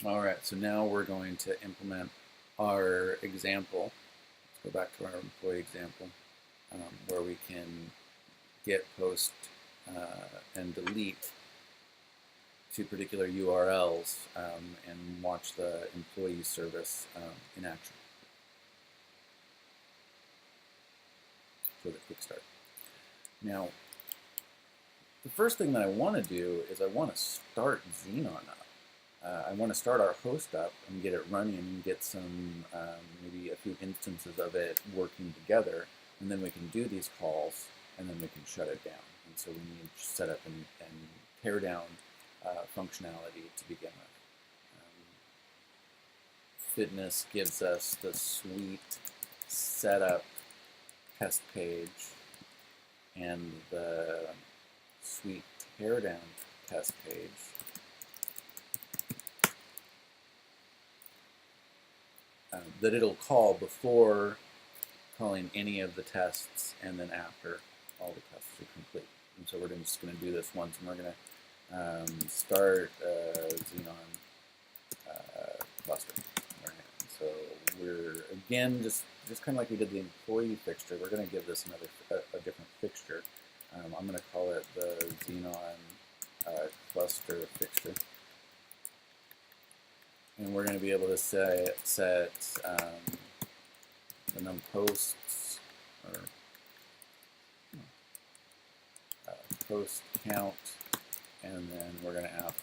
All right, so now we're going to implement our example. Let's go back to our employee example where we can get, post, and delete to particular URLs and watch the employee service in action for the Quickstart. Now, the first thing that I want to do is I want to start Xenon up. I want to start our host up and get it running and get some, maybe a few instances of it working together, and then we can do these calls, and then we can shut it down. And so we need to set up and tear down functionality to begin with. Fitness gives us the suite setup test page and the suite teardown test page. That it'll call before calling any of the tests and then after all the tests are complete. And so we're just going to do this once, and we're going to start Xenon cluster. Right. So we're, again, just kind of like we did the employee fixture, we're going to give this a different fixture. I'm going to call it the Xenon cluster fixture. And we're going to be able to set the num posts or post count, and then we're going to ask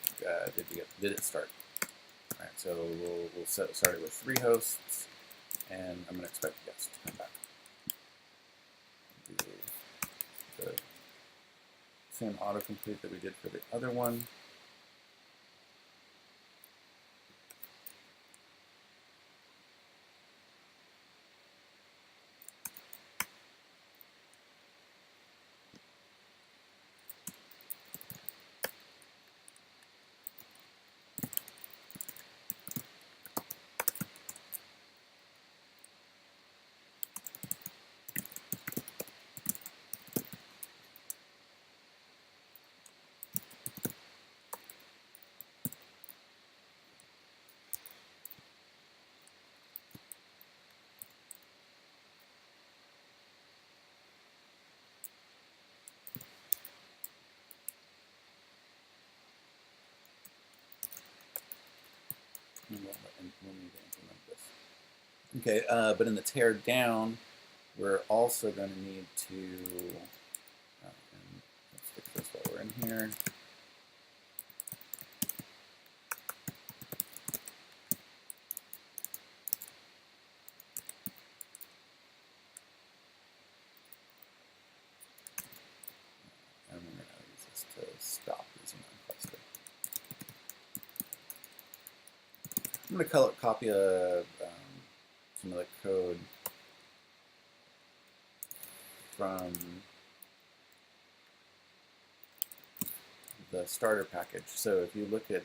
did it start? All right, so we'll start it with 3 hosts, and I'm going to expect the guest to come back. Do the same autocomplete that we did for the other one. We'll need to implement this. Okay, but in the tear down, we're also going to need to, and let's fix this while we're in here. And we're going to use this to stop using our cluster. I'm going to copy some of the code from the starter package. So if you look at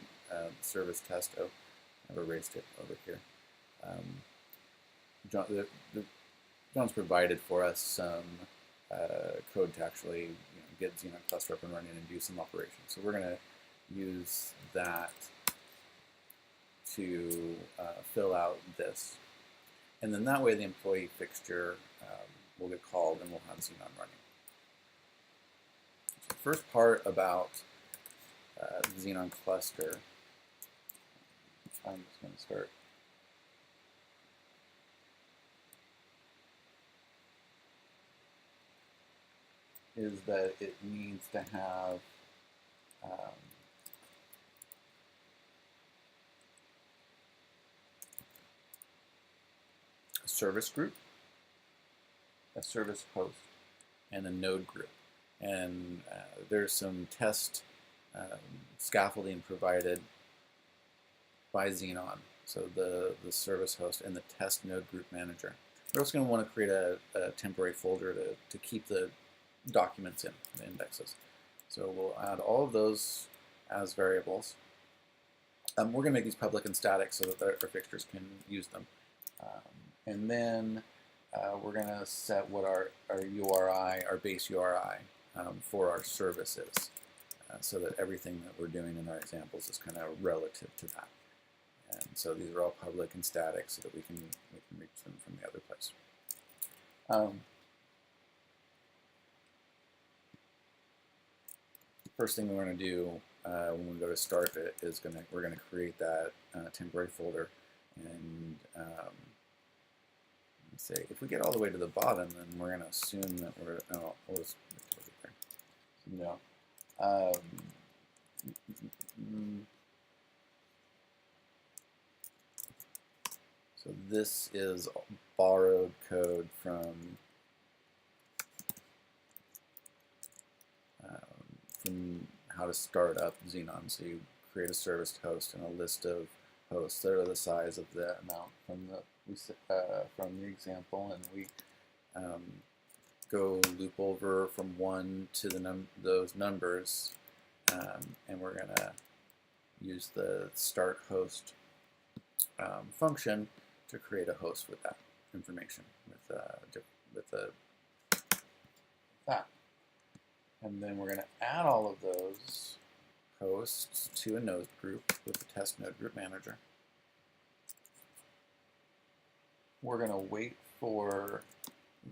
service test, oh, I've erased it over here. John's provided for us some code to actually get Xenon cluster up and running and do some operations. So we're going to use that to fill out this. And then that way the employee fixture will get called and we'll have Xenon running. So the first part about the Xenon cluster, I'm just going to start is that it needs to have a service group, a service host, and a node group. And there's some test scaffolding provided by Xenon, so the service host and the test node group manager. We're also going to want to create a temporary folder to keep the documents in, the indexes. So we'll add all of those as variables. We're going to make these public and static so that our fixtures can use them. And then we're going to set what our URI, our base URI for our service is, so that everything that we're doing in our examples is kind of relative to that. And so these are all public and static so that we can reach them from the other place. First thing we're going to do when we go to start it is we're going to create that temporary folder. And let's say if we get all the way to the bottom, then we're going to assume that we're no. So this is borrowed code from how to start up Xenon. So you create a service host and a list of hosts that are the size of the amount from the example, and we go loop over from 1 to those numbers, and we're going to use the start host function to create a host with that information, with that. And then we're going to add all of those hosts to a node group with the test node group manager. We're going to wait for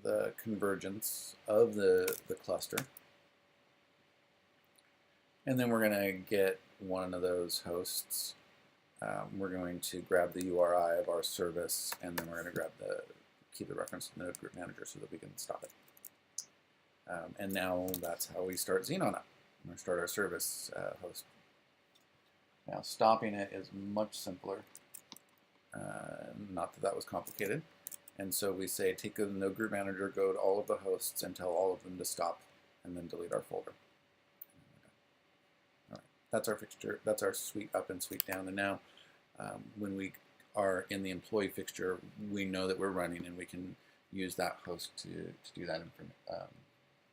the convergence of the cluster. And then we're going to get one of those hosts. We're going to grab the URI of our service, and then we're going to grab keep the reference to the node group manager so that we can stop it. And now that's how we start Xenon up. We're going to start our service host. Now stopping it is much simpler. Not that that was complicated. And so we say take the node group manager, go to all of the hosts, and tell all of them to stop, and then delete our folder. All right, that's our fixture. That's our suite up and suite down. And now when we are in the employee fixture, we know that we're running, and we can use that host to do that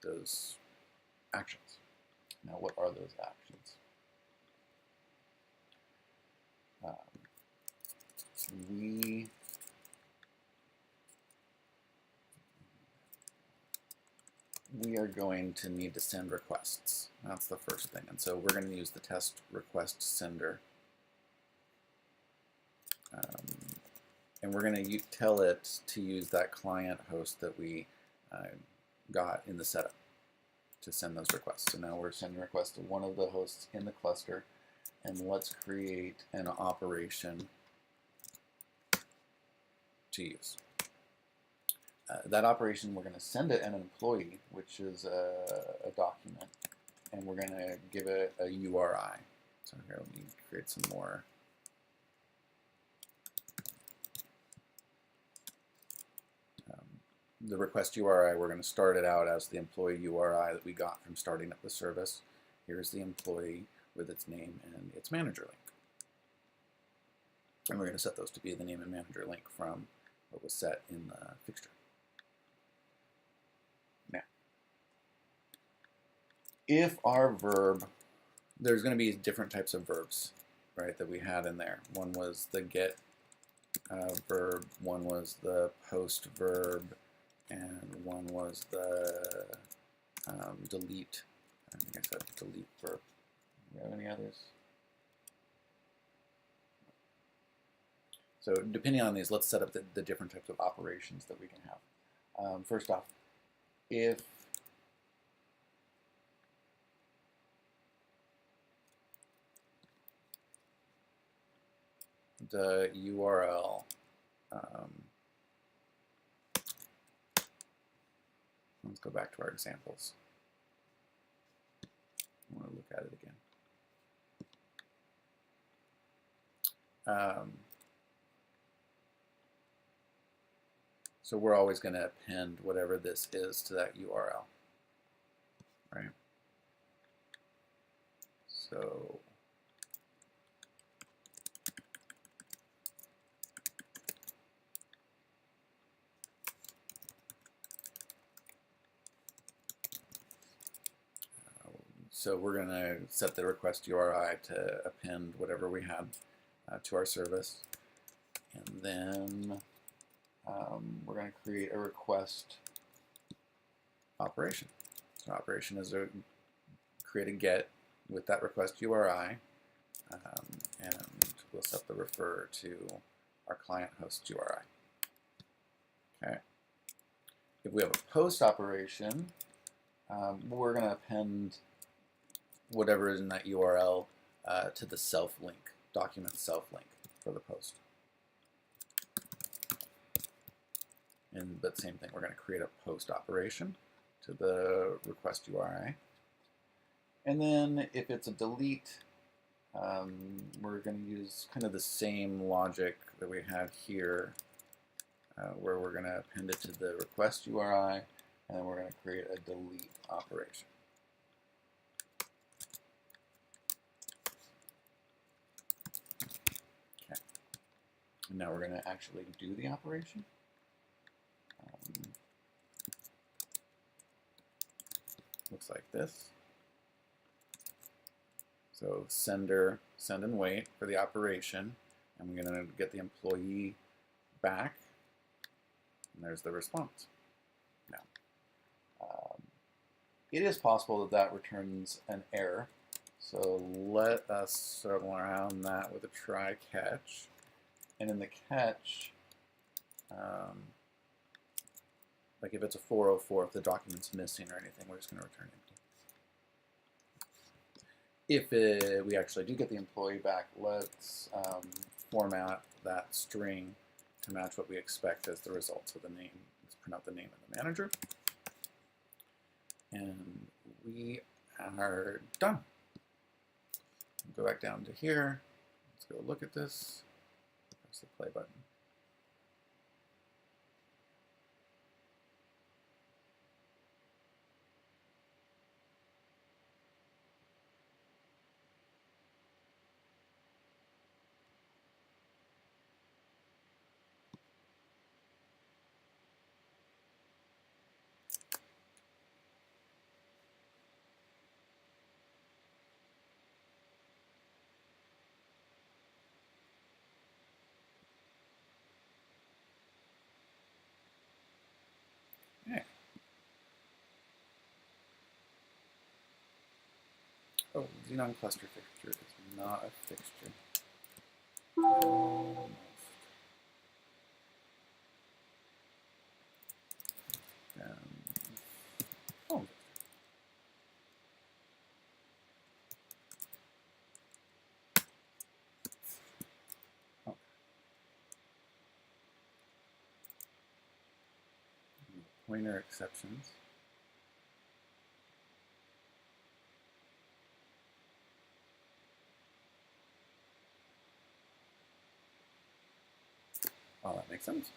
those actions. Now, what are those actions? We are going to need to send requests. That's the first thing. And so we're going to use the test request sender. And we're going to tell it to use that client host that we got in the setup to send those requests. So now we're sending requests to one of the hosts in the cluster, and let's create an operation to use. That operation, we're going to send it an employee, which is a document, and we're going to give it a URI. So here, let me create some more. The request URI, we're going to start it out as the employee URI that we got from starting up the service. Here's the employee with its name and its manager link. And we're going to set those to be the name and manager link from what was set in the fixture. Now, if our verb, there's going to be different types of verbs, right, that we had in there. One was the get verb, one was the post verb, and one was the delete. I think I said delete verb. Do you have any others? So depending on these, let's set up the different types of operations that we can have. First off, if the URL let's go back to our examples. I want to look at it again. So we're always going to append whatever this is to that URL, right? So we're going to set the request URI to append whatever we had to our service. And then we're going to create a request operation. So operation is create a get with that request URI and we'll set the refer to our client host URI. Okay. If we have a post operation, we're going to append whatever is in that URL to the self link, document self link for the post. But same thing, we're going to create a post operation to the request URI. And then if it's a delete, we're going to use kind of the same logic that we have here, where we're going to append it to the request URI, and then we're going to create a delete operation. Okay. And now we're going to actually do the operation. Looks like this. So send and wait for the operation, and we're going to get the employee back, and there's the response. Now, it is possible that that returns an error, so let us circle around that with a try catch, and in the catch, like if it's a 404, if the document's missing or anything, we're just going to return empty. If we actually do get the employee back, let's format that string to match what we expect as the result. So the name, let's print out the name of the manager. And we are done. Go back down to here. Let's go look at this. Press the play button. Okay. Oh, Xenon cluster fixture is not a fixture. Oh. Oh. Pointer exceptions. Oh, that makes sense.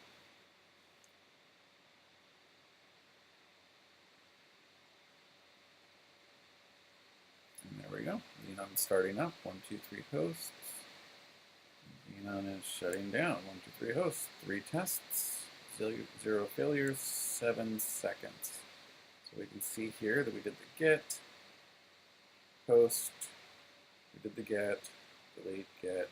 And there we go. Xenon starting up. 1, 2, 3 hosts. Xenon is shutting down. 1, 2, 3 hosts. 3 tests. 0 failures. 7 seconds. So we can see here that we did the get, post, we did the get, delete, get,